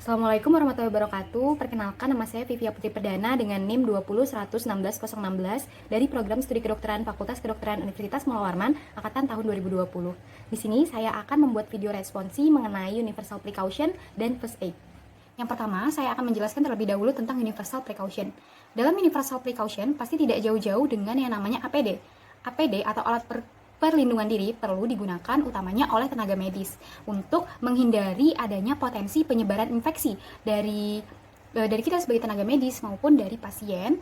Assalamualaikum warahmatullahi wabarakatuh. Perkenalkan, nama saya Vivia Putri Perdana dengan NIM 201616016 dari Program Studi Kedokteran Fakultas Kedokteran Universitas Mula Warman angkatan tahun 2020. Di sini saya akan membuat video responsi mengenai universal precaution dan first aid. Yang pertama, saya akan menjelaskan terlebih dahulu tentang universal precaution. Dalam universal precaution pasti tidak jauh-jauh dengan yang namanya APD. APD atau alat perlindungan diri perlu digunakan utamanya oleh tenaga medis untuk menghindari adanya potensi penyebaran infeksi dari kita sebagai tenaga medis maupun dari pasien,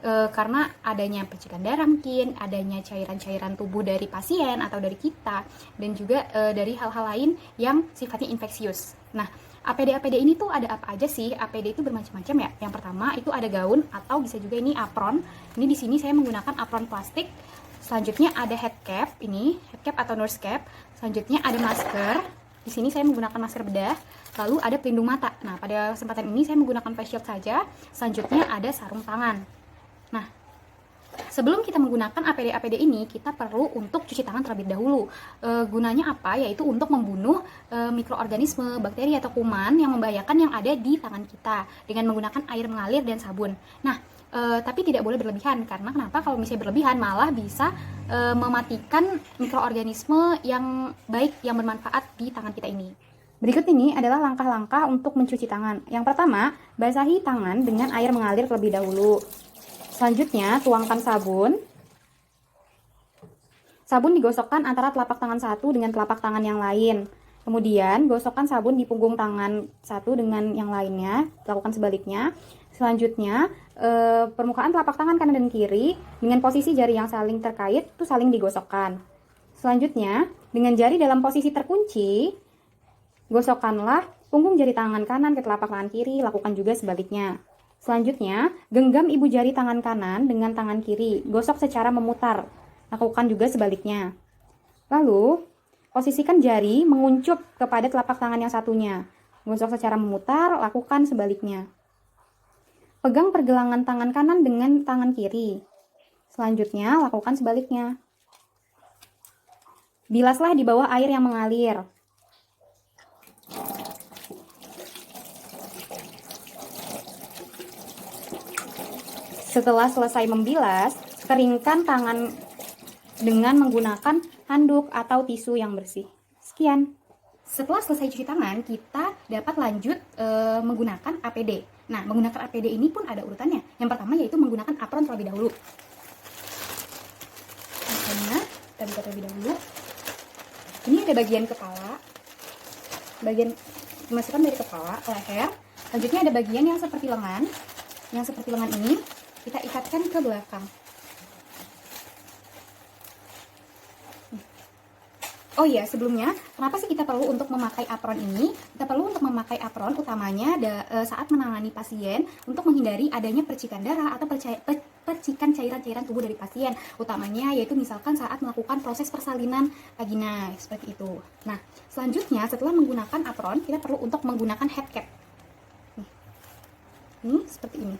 karena adanya percikan darah, mungkin adanya cairan-cairan tubuh dari pasien atau dari kita, dan juga dari hal-hal lain yang sifatnya infeksius. Nah, APD ini tuh ada apa aja sih? APD itu bermacam-macam ya. Yang pertama itu ada gaun atau bisa juga ini apron. Ini di sini saya menggunakan apron plastik. Selanjutnya ada head cap, ini head cap atau nurse cap. Selanjutnya ada masker. Di sini saya menggunakan masker bedah. Lalu ada pelindung mata. Nah, pada kesempatan ini saya menggunakan face shield saja. Selanjutnya ada sarung tangan. Nah, sebelum kita menggunakan APD ini, kita perlu untuk cuci tangan terlebih dahulu. Gunanya apa? Yaitu untuk membunuh mikroorganisme, bakteri atau kuman yang membahayakan yang ada di tangan kita dengan menggunakan air mengalir dan sabun. Nah, tapi tidak boleh berlebihan, karena kenapa? Kalau misalnya berlebihan malah bisa mematikan mikroorganisme yang baik yang bermanfaat di tangan kita ini. Berikut ini adalah langkah-langkah untuk mencuci tangan. Yang pertama, basahi tangan dengan air mengalir terlebih dahulu. Selanjutnya, tuangkan sabun. Sabun digosokkan antara telapak tangan satu dengan telapak tangan yang lain. Kemudian, gosokkan sabun di punggung tangan satu dengan yang lainnya. Lakukan sebaliknya. Selanjutnya, permukaan telapak tangan kanan dan kiri dengan posisi jari yang saling terkait itu saling digosokkan. Selanjutnya, dengan jari dalam posisi terkunci, gosokkanlah punggung jari tangan kanan ke telapak tangan kiri. Lakukan juga sebaliknya. Selanjutnya, genggam ibu jari tangan kanan dengan tangan kiri. Gosok secara memutar. Lakukan juga sebaliknya. Lalu, posisikan jari menguncup kepada telapak tangan yang satunya. Gosok secara memutar, lakukan sebaliknya. Pegang pergelangan tangan kanan dengan tangan kiri. Selanjutnya, lakukan sebaliknya. Bilaslah di bawah air yang mengalir. Setelah selesai membilas, keringkan tangan dengan menggunakan handuk atau tisu yang bersih. Sekian. Setelah selesai cuci tangan, kita dapat lanjut menggunakan APD. Nah, menggunakan APD ini pun ada urutannya. Yang pertama yaitu menggunakan apron terlebih dahulu. Makanya, kita buka terlebih dahulu. Ini ada bagian kepala. Bagian dimasukkan dari kepala, leher. Selanjutnya ada bagian yang seperti lengan. Yang seperti lengan ini kita ikatkan ke belakang. Oh iya, sebelumnya, kenapa sih kita perlu untuk memakai apron ini? Kita perlu untuk memakai apron utamanya saat menangani pasien untuk menghindari adanya percikan darah atau percikan cairan-cairan tubuh dari pasien. Utamanya yaitu misalkan saat melakukan proses persalinan vagina, seperti itu. Nah, selanjutnya setelah menggunakan apron, kita perlu untuk menggunakan head cap. Ini seperti ini.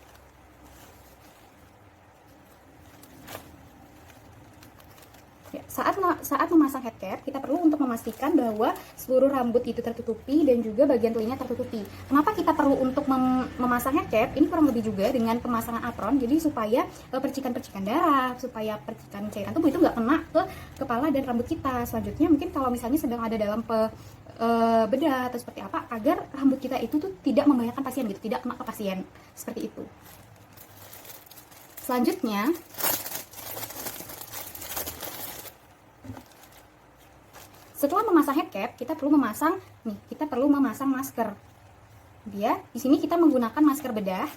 Ya, saat memasang head cap, kita perlu untuk memastikan bahwa seluruh rambut itu tertutupi dan juga bagian telinga tertutupi. Kenapa kita perlu untuk memasang head cap? Ini kurang lebih juga dengan pemasangan apron, jadi supaya percikan-percikan darah, supaya percikan cairan tubuh itu nggak kena ke kepala dan rambut kita. Selanjutnya mungkin kalau misalnya sedang ada dalam bedah atau seperti apa, agar rambut kita itu tuh tidak membahayakan pasien gitu, tidak kena ke pasien, seperti itu. Selanjutnya, setelah memasang head cap, kita perlu memasang masker. Di sini kita menggunakan masker bedah.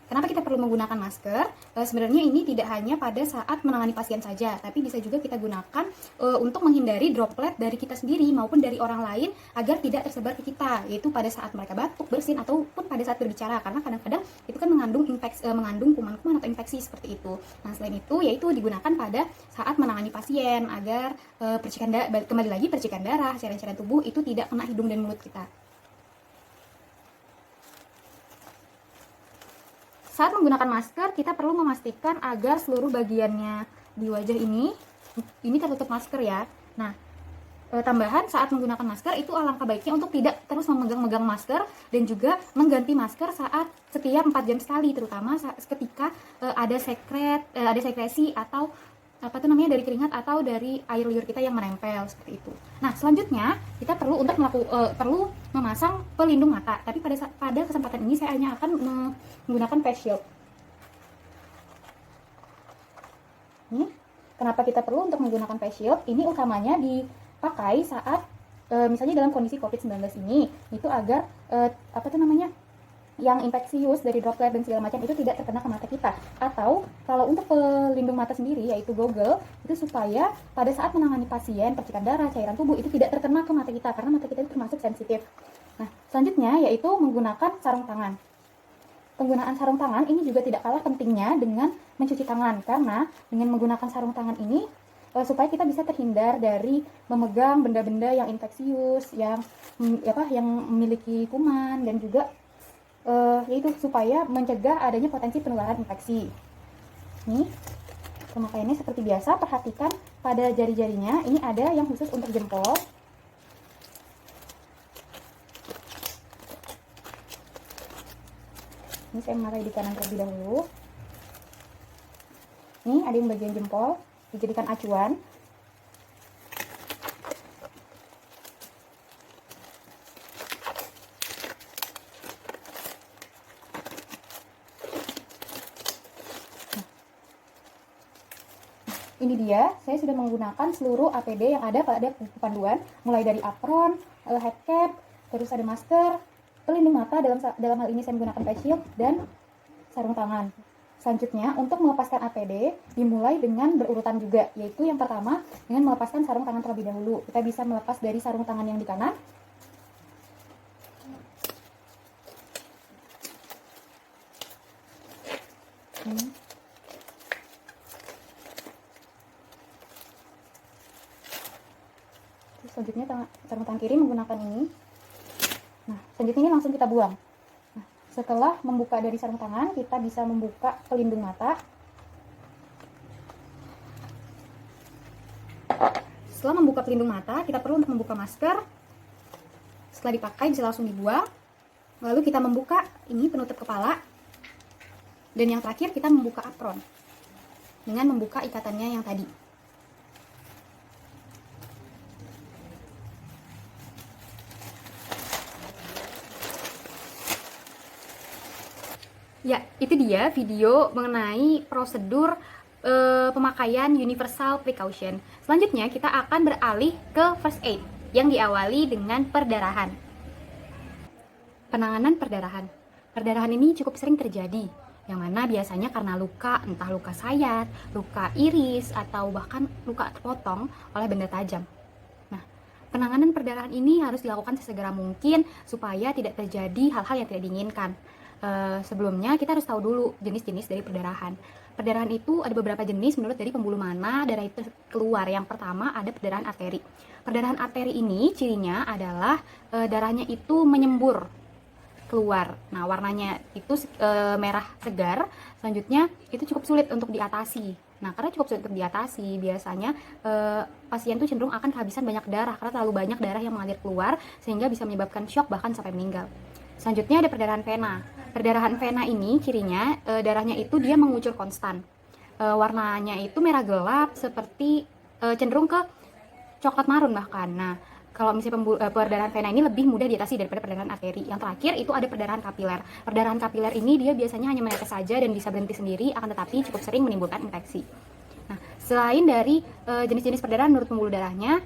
Kenapa kita perlu menggunakan masker? Sebenarnya ini tidak hanya pada saat menangani pasien saja, tapi bisa juga kita gunakan untuk menghindari droplet dari kita sendiri maupun dari orang lain agar tidak tersebar ke kita, yaitu pada saat mereka batuk, bersin, ataupun pada saat berbicara, karena kadang-kadang itu kan mengandung kuman-kuman atau infeksi seperti itu. Nah, selain itu yaitu digunakan pada saat menangani pasien agar percikan darah, cairan-cairan tubuh itu tidak kena hidung dan mulut kita. Saat menggunakan masker, kita perlu memastikan agar seluruh bagiannya di wajah ini tertutup masker ya. Nah, Tambahan saat menggunakan masker itu alangkah baiknya untuk tidak terus memegang-megang masker dan juga mengganti masker saat setiap 4 jam sekali, terutama ketika ada sekresi atau dari keringat atau dari air liur kita yang menempel seperti itu. Nah, selanjutnya kita perlu perlu memasang pelindung mata. Tapi pada kesempatan ini saya hanya akan menggunakan face shield. Ini kenapa kita perlu untuk menggunakan face shield? Ini utamanya dipakai saat misalnya dalam kondisi COVID-19 ini, itu agar yang infeksius dari droplet dan segala macam itu tidak terkena ke mata kita. Atau kalau untuk pelindung mata sendiri yaitu goggle, itu supaya pada saat menangani pasien percikan darah, cairan tubuh itu tidak terkena ke mata kita karena mata kita itu termasuk sensitif. Nah, selanjutnya yaitu menggunakan sarung tangan. Penggunaan sarung tangan ini juga tidak kalah pentingnya dengan mencuci tangan, karena dengan menggunakan sarung tangan ini supaya kita bisa terhindar dari memegang benda-benda yang infeksius, yang memiliki kuman, dan juga yaitu supaya mencegah adanya potensi penularan infeksi. Nih, pemakaiannya seperti biasa. Perhatikan pada jari-jarinya, ini ada yang khusus untuk jempol. Ini saya memakai di kanan terlebih dahulu. Nih, ada yang bagian jempol, dijadikan acuan. Ini dia, saya sudah menggunakan seluruh APD yang ada pada buku panduan, mulai dari apron, head cap, terus ada masker, pelindung mata, dalam hal ini saya menggunakan face shield, dan sarung tangan. Selanjutnya, untuk melepaskan APD, dimulai dengan berurutan juga, yaitu yang pertama dengan melepaskan sarung tangan terlebih dahulu. Kita bisa melepas dari sarung tangan yang di kanan. Selanjutnya sarung tangan kiri menggunakan ini. Nah, selanjutnya ini langsung kita buang. Nah, setelah membuka dari sarung tangan, kita bisa membuka pelindung mata. Setelah membuka pelindung mata, kita perlu untuk membuka masker. Setelah dipakai bisa langsung dibuang. Lalu kita membuka ini penutup kepala. Dan yang terakhir kita membuka apron dengan membuka ikatannya yang tadi. Ya, itu dia video mengenai prosedur pemakaian universal precaution. Selanjutnya kita akan beralih ke first aid yang diawali dengan perdarahan. Penanganan perdarahan. Perdarahan ini cukup sering terjadi, yang mana biasanya karena luka, entah luka sayat, luka iris, atau bahkan luka terpotong oleh benda tajam. Nah, penanganan perdarahan ini harus dilakukan sesegera mungkin supaya tidak terjadi hal-hal yang tidak diinginkan. Sebelumnya kita harus tahu dulu jenis-jenis dari perdarahan. Perdarahan itu ada beberapa jenis menurut dari pembuluh mana darah itu keluar. Yang pertama ada perdarahan arteri. Perdarahan arteri ini cirinya adalah darahnya itu menyembur keluar. Nah, warnanya itu merah segar. Selanjutnya itu cukup sulit untuk diatasi. Nah, karena cukup sulit untuk diatasi, biasanya pasien itu cenderung akan kehabisan banyak darah karena terlalu banyak darah yang mengalir keluar sehingga bisa menyebabkan shock bahkan sampai meninggal. Selanjutnya ada perdarahan vena. Perdarahan vena ini cirinya darahnya itu dia mengucur konstan. Warnanya itu merah gelap seperti cenderung ke coklat marun bahkan. Nah, kalau misalnya perdarahan vena ini lebih mudah diatasi daripada perdarahan arteri. Yang terakhir itu ada perdarahan kapiler. Perdarahan kapiler ini dia biasanya hanya menetes saja dan bisa berhenti sendiri, akan tetapi cukup sering menimbulkan infeksi. Nah, selain dari jenis-jenis perdarahan menurut pembuluh darahnya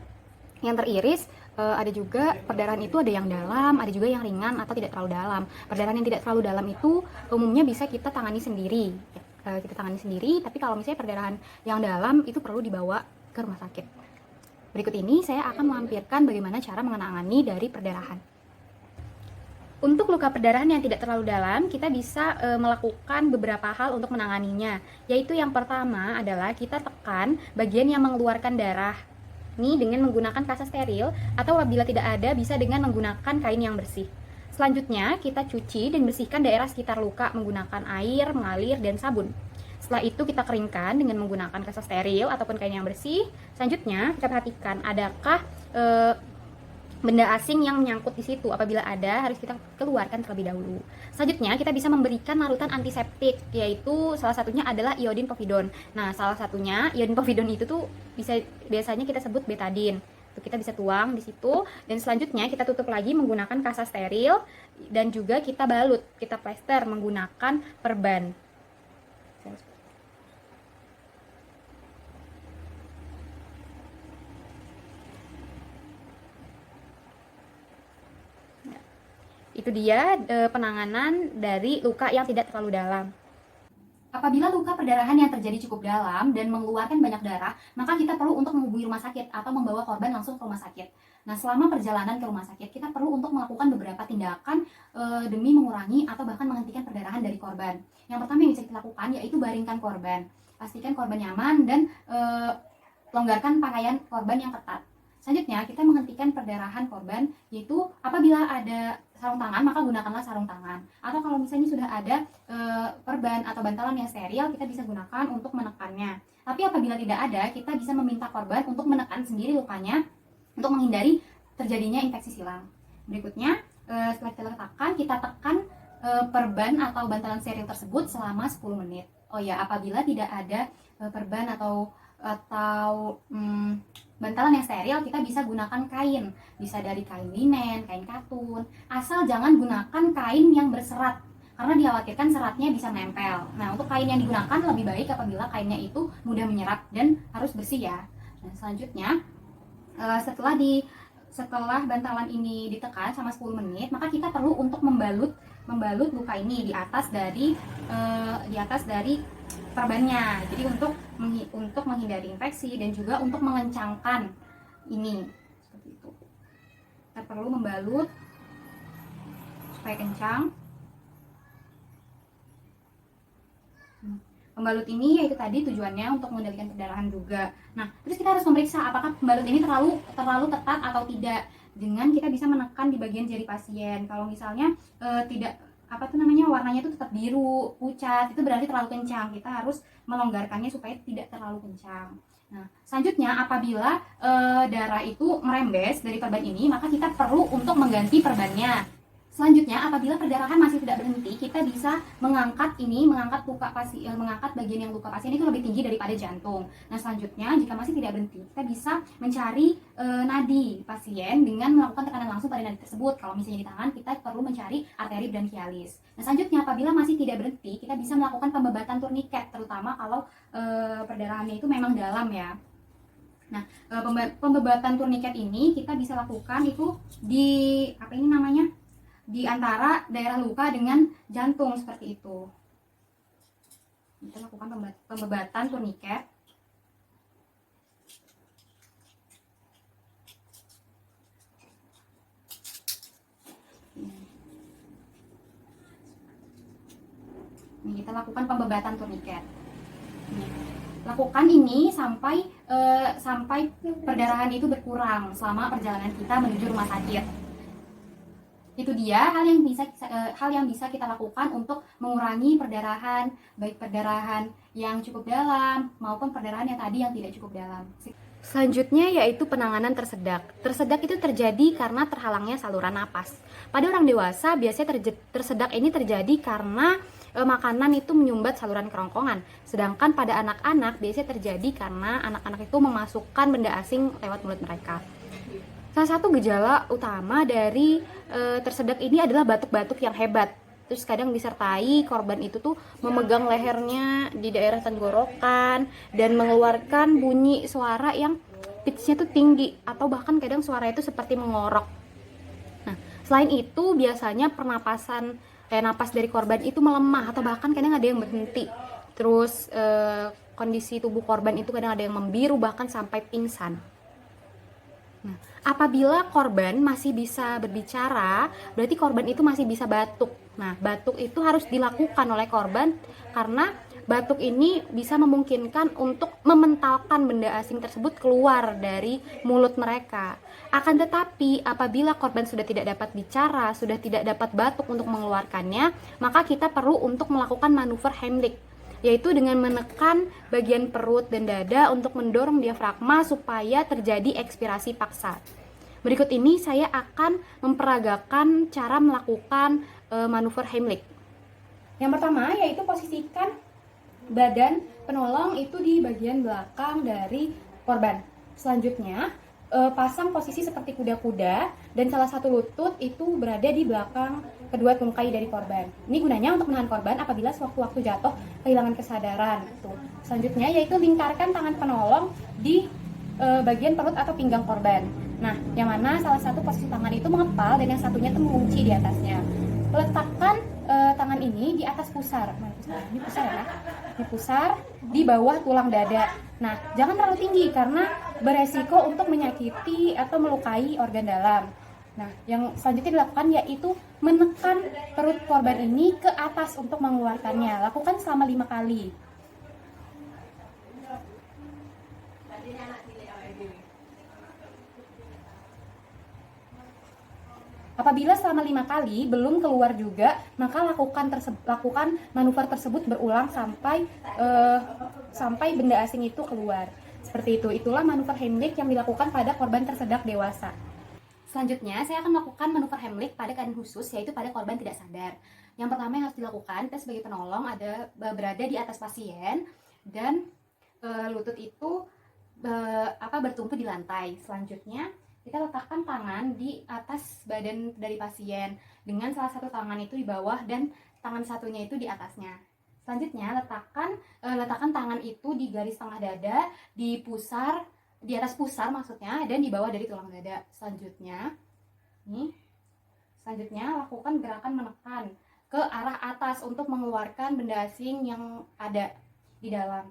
yang teriris, ada juga perdarahan itu ada yang dalam, ada juga yang ringan atau tidak terlalu dalam. Perdarahan yang tidak terlalu dalam itu umumnya bisa kita tangani sendiri. Tapi kalau misalnya perdarahan yang dalam itu perlu dibawa ke rumah sakit. Berikut ini saya akan melampirkan bagaimana cara menangani dari perdarahan. Untuk luka perdarahan yang tidak terlalu dalam, kita bisa melakukan beberapa hal untuk menanganinya. Yaitu yang pertama adalah kita tekan bagian yang mengeluarkan darah ini dengan menggunakan kasa steril, atau apabila tidak ada bisa dengan menggunakan kain yang bersih. Selanjutnya kita cuci dan bersihkan daerah sekitar luka menggunakan air, mengalir, dan sabun. Setelah itu kita keringkan dengan menggunakan kasa steril ataupun kain yang bersih. Selanjutnya kita perhatikan adakah benda asing yang menyangkut di situ. Apabila ada, harus kita keluarkan terlebih dahulu. Selanjutnya, kita bisa memberikan larutan antiseptik, yaitu salah satunya adalah iodin povidon. Nah, salah satunya iodin povidon itu tuh biasanya kita sebut betadin. Tuh, kita bisa tuang di situ, dan selanjutnya kita tutup lagi menggunakan kasa steril, dan juga kita balut, kita plester menggunakan perban. Itu dia penanganan dari luka yang tidak terlalu dalam. Apabila luka perdarahan yang terjadi cukup dalam dan mengeluarkan banyak darah, maka kita perlu untuk menghubungi rumah sakit atau membawa korban langsung ke rumah sakit. Nah, selama perjalanan ke rumah sakit, kita perlu untuk melakukan beberapa tindakan demi mengurangi atau bahkan menghentikan perdarahan dari korban. Yang pertama yang bisa kita lakukan yaitu baringkan korban. Pastikan korban nyaman dan longgarkan pakaian korban yang ketat. Selanjutnya, kita menghentikan perdarahan korban, yaitu apabila ada sarung tangan, maka gunakanlah sarung tangan. Atau kalau misalnya sudah ada perban atau bantalan yang steril, kita bisa gunakan untuk menekannya. Tapi apabila tidak ada, kita bisa meminta korban untuk menekan sendiri lukanya untuk menghindari terjadinya infeksi silang. Berikutnya, setelah kita letakkan, kita tekan perban atau bantalan steril tersebut selama 10 menit. Oh ya, apabila tidak ada perban atau bantalan yang steril, kita bisa gunakan kain, bisa dari kain linen, kain katun, asal jangan gunakan kain yang berserat karena dikhawatirkan seratnya bisa menempel. Nah, untuk kain yang digunakan lebih baik apabila kainnya itu mudah menyerap dan harus bersih ya. Nah, selanjutnya setelah bantalan ini ditekan selama 10 menit, maka kita perlu untuk membalut luka ini di atas dari perbannya. Jadi untuk menghindari infeksi dan juga untuk mengencangkan ini seperti itu. Kita perlu membalut supaya kencang. Pembalut ini yaitu tadi tujuannya untuk mengendalikan perdarahan juga. Nah, terus kita harus memeriksa apakah pembalut ini terlalu ketat atau tidak. Dengan kita bisa menekan di bagian jari pasien. Kalau misalnya tidak warnanya itu tetap biru, pucat, itu berarti terlalu kencang. Kita harus melonggarkannya supaya tidak terlalu kencang. Nah, selanjutnya apabila darah itu merembes dari perban ini, maka kita perlu untuk mengganti perbannya. Selanjutnya, apabila perdarahan masih tidak berhenti, kita bisa mengangkat bagian yang luka pasien itu lebih tinggi daripada jantung. Nah, selanjutnya jika masih tidak berhenti, kita bisa mencari nadi pasien dengan melakukan tekanan langsung pada nadi tersebut. Kalau misalnya di tangan, kita perlu mencari arteri branchialis. Nah, selanjutnya apabila masih tidak berhenti, kita bisa melakukan pembebatan turniket, terutama kalau perdarahannya itu memang dalam ya. Nah, pembebatan turniket ini kita bisa lakukan itu di antara daerah luka dengan jantung seperti itu. Kita lakukan pembebatan turniket. Ini kita lakukan pembebatan turniket. Lakukan ini sampai perdarahan itu berkurang selama perjalanan kita menuju rumah sakit. Itu dia hal yang bisa kita lakukan untuk mengurangi perdarahan, baik perdarahan yang cukup dalam maupun perdarahan yang tadi yang tidak cukup dalam. Selanjutnya yaitu penanganan tersedak. Tersedak itu terjadi karena terhalangnya saluran napas. Pada orang dewasa biasanya tersedak ini terjadi karena makanan itu menyumbat saluran kerongkongan. Sedangkan pada anak-anak biasanya terjadi karena anak-anak itu memasukkan benda asing lewat mulut mereka. Salah satu gejala utama dari tersedak ini adalah batuk-batuk yang hebat. Terus kadang disertai korban itu tuh memegang lehernya di daerah tenggorokan dan mengeluarkan bunyi suara yang pitch-nya tuh tinggi atau bahkan kadang suara itu seperti mengorok. Nah, selain itu biasanya napas dari korban itu melemah atau bahkan kadang ada yang berhenti. Terus kondisi tubuh korban itu kadang ada yang membiru bahkan sampai pingsan. Nah, apabila korban masih bisa berbicara, berarti korban itu masih bisa batuk. Nah, batuk itu harus dilakukan oleh korban karena batuk ini bisa memungkinkan untuk mementalkan benda asing tersebut keluar dari mulut mereka. Akan tetapi, apabila korban sudah tidak dapat bicara, sudah tidak dapat batuk untuk mengeluarkannya, maka kita perlu untuk melakukan manuver Heimlich, yaitu dengan menekan bagian perut dan dada untuk mendorong diafragma supaya terjadi ekspirasi paksa. Berikut ini saya akan memperagakan cara melakukan manuver Heimlich. Yang pertama yaitu posisikan badan penolong itu di bagian belakang dari korban. Selanjutnya pasang posisi seperti kuda-kuda dan salah satu lutut itu berada di belakang kedua tungkai dari korban. Ini gunanya untuk menahan korban apabila sewaktu-waktu jatuh kehilangan kesadaran. Selanjutnya yaitu lingkarkan tangan penolong di bagian perut atau pinggang korban. Nah, yang mana salah satu posisi tangan itu mengepal dan yang satunya itu mengunci di atasnya. Letakkan tangan ini di atas pusar. Ini pusar ya. Ini pusar di bawah tulang dada. Nah, jangan terlalu tinggi karena beresiko untuk menyakiti atau melukai organ dalam. Nah, yang selanjutnya dilakukan yaitu menekan perut korban ini ke atas untuk mengeluarkannya. Lakukan selama 5 kali. Apabila selama 5 kali belum keluar juga, maka lakukan manuver tersebut berulang sampai benda asing itu keluar. Seperti itu. Itulah manuver Heimlich yang dilakukan pada korban tersedak dewasa. Selanjutnya, saya akan melakukan manuver Heimlich pada keadaan khusus, yaitu pada korban tidak sadar. Yang pertama yang harus dilakukan, kita sebagai penolong berada di atas pasien dan lutut itu bertumpu di lantai. Selanjutnya, kita letakkan tangan di atas badan dari pasien dengan salah satu tangan itu di bawah dan tangan satunya itu di atasnya. Selanjutnya letakkan tangan itu di garis tengah dada, di atas pusar maksudnya, dan di bawah dari tulang dada. Selanjutnya lakukan gerakan menekan ke arah atas untuk mengeluarkan benda asing yang ada di dalam.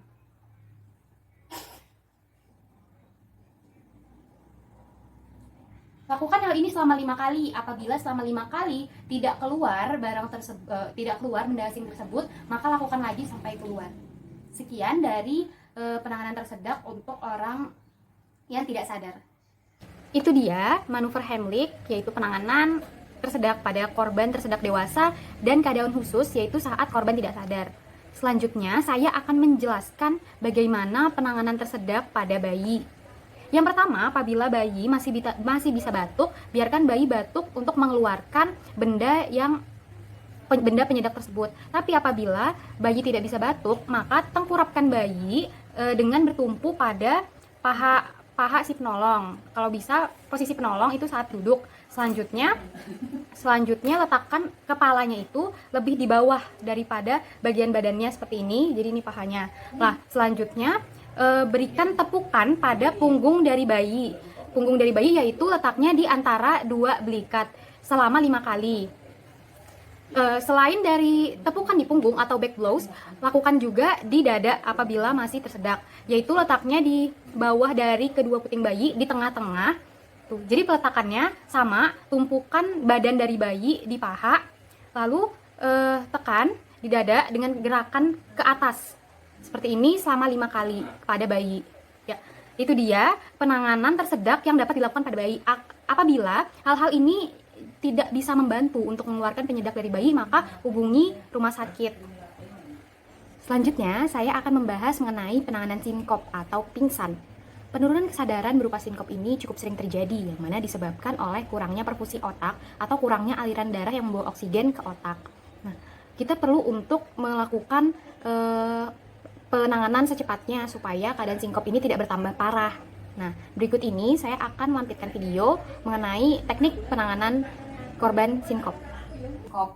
Lakukan hal ini selama 5 kali. Apabila selama 5 kali tidak keluar benda asing tersebut, maka lakukan lagi sampai keluar. Sekian dari penanganan tersedak untuk orang yang tidak sadar. Itu dia manuver Heimlich, yaitu penanganan tersedak pada korban tersedak dewasa dan keadaan khusus, yaitu saat korban tidak sadar. Selanjutnya, saya akan menjelaskan bagaimana penanganan tersedak pada bayi. Yang pertama, apabila bayi masih bisa batuk, biarkan bayi batuk untuk mengeluarkan benda penyedap tersebut. Tapi apabila bayi tidak bisa batuk, maka tengkurapkan bayi dengan bertumpu pada paha si penolong. Kalau bisa, posisi penolong itu saat duduk. Selanjutnya letakkan kepalanya itu lebih di bawah daripada bagian badannya seperti ini. Jadi ini pahanya. Nah, selanjutnya berikan tepukan pada punggung dari bayi. Punggung dari bayi yaitu letaknya di antara 2 belikat selama 5 kali. Selain dari tepukan di punggung atau back blows, lakukan juga di dada apabila masih tersedak, yaitu letaknya di bawah dari kedua puting bayi di tengah-tengah. Jadi peletakannya sama, tumpukan badan dari bayi di paha, lalu tekan di dada dengan gerakan ke atas. Seperti ini selama 5 kali kepada bayi. Ya, itu dia penanganan tersedak yang dapat dilakukan pada bayi. Apabila hal-hal ini tidak bisa membantu untuk mengeluarkan penyedap dari bayi, maka hubungi rumah sakit. Selanjutnya, saya akan membahas mengenai penanganan sinkop atau pingsan. Penurunan kesadaran berupa sinkop ini cukup sering terjadi, yang mana disebabkan oleh kurangnya perfusi otak atau kurangnya aliran darah yang membawa oksigen ke otak. Nah, kita perlu untuk melakukan penanganan secepatnya supaya keadaan sinkop ini tidak bertambah parah. Nah, berikut ini saya akan melampirkan video mengenai teknik penanganan korban sinkop.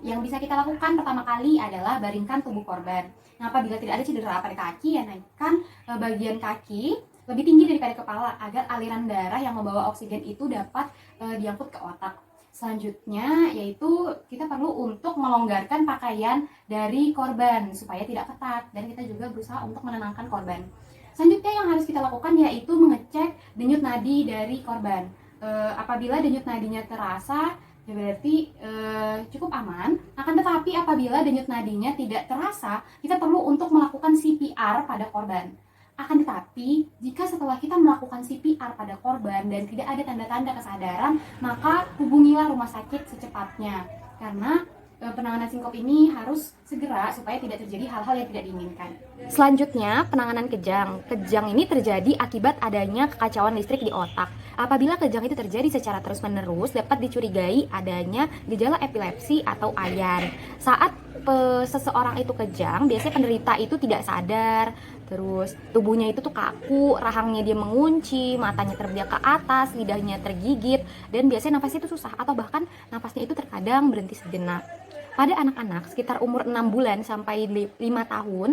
Yang bisa kita lakukan pertama kali adalah baringkan tubuh korban. Nah, apabila tidak ada cedera pada kaki, ya naikkan bagian kaki lebih tinggi daripada kepala agar aliran darah yang membawa oksigen itu dapat diangkut ke otak. Selanjutnya yaitu kita perlu untuk melonggarkan pakaian dari korban supaya tidak ketat, dan kita juga berusaha untuk menenangkan korban. Selanjutnya yang harus kita lakukan yaitu mengecek denyut nadi dari korban. Apabila denyut nadinya terasa, ya berarti cukup aman. Akan tetapi apabila denyut nadinya tidak terasa, kita perlu untuk melakukan CPR pada korban. Akan tetapi, jika setelah kita melakukan CPR pada korban dan tidak ada tanda-tanda kesadaran, maka hubungilah rumah sakit secepatnya. Karena penanganan sinkop ini harus segera supaya tidak terjadi hal-hal yang tidak diinginkan. Selanjutnya, penanganan kejang. Kejang ini terjadi akibat adanya kekacauan listrik di otak. Apabila kejang itu terjadi secara terus-menerus, dapat dicurigai adanya gejala epilepsi atau ayan. Saat seseorang itu kejang, biasanya penderita itu tidak sadar, terus tubuhnya itu tuh kaku, rahangnya dia mengunci, matanya terbelah ke atas, lidahnya tergigit, dan biasanya nafasnya itu susah atau bahkan nafasnya itu terkadang berhenti sejenak. Pada anak-anak sekitar umur 6 bulan sampai 5 tahun,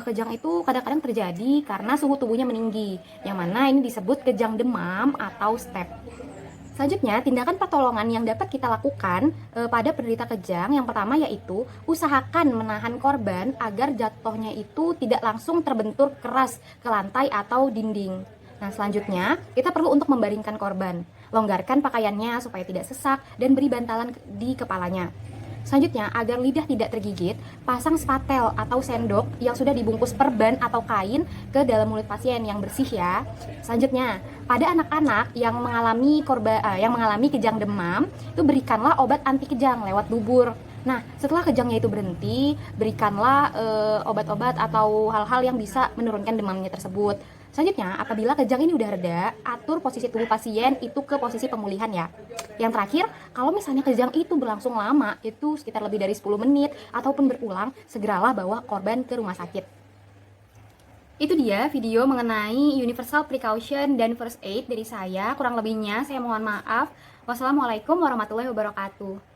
kejang itu kadang-kadang terjadi karena suhu tubuhnya meninggi, yang mana ini disebut kejang demam atau step. Selanjutnya, tindakan pertolongan yang dapat kita lakukan pada penderita kejang yang pertama yaitu usahakan menahan korban agar jatuhnya itu tidak langsung terbentur keras ke lantai atau dinding. Nah, selanjutnya kita perlu untuk membaringkan korban, longgarkan pakaiannya supaya tidak sesak dan beri bantalan di kepalanya. Selanjutnya, agar lidah tidak tergigit, pasang spatel atau sendok yang sudah dibungkus perban atau kain ke dalam mulut pasien yang bersih ya. Selanjutnya, pada anak-anak yang mengalami kejang demam, itu berikanlah obat anti kejang lewat bubur. Nah, setelah kejangnya itu berhenti, berikanlah obat-obat atau hal-hal yang bisa menurunkan demamnya tersebut. Selanjutnya, apabila kejang ini udah reda, atur posisi tubuh pasien itu ke posisi pemulihan ya. Yang terakhir, kalau misalnya kejang itu berlangsung lama, itu sekitar lebih dari 10 menit ataupun berulang, segeralah bawa korban ke rumah sakit. Itu dia video mengenai universal precaution dan first aid dari saya. Kurang lebihnya saya mohon maaf. Wassalamualaikum warahmatullahi wabarakatuh.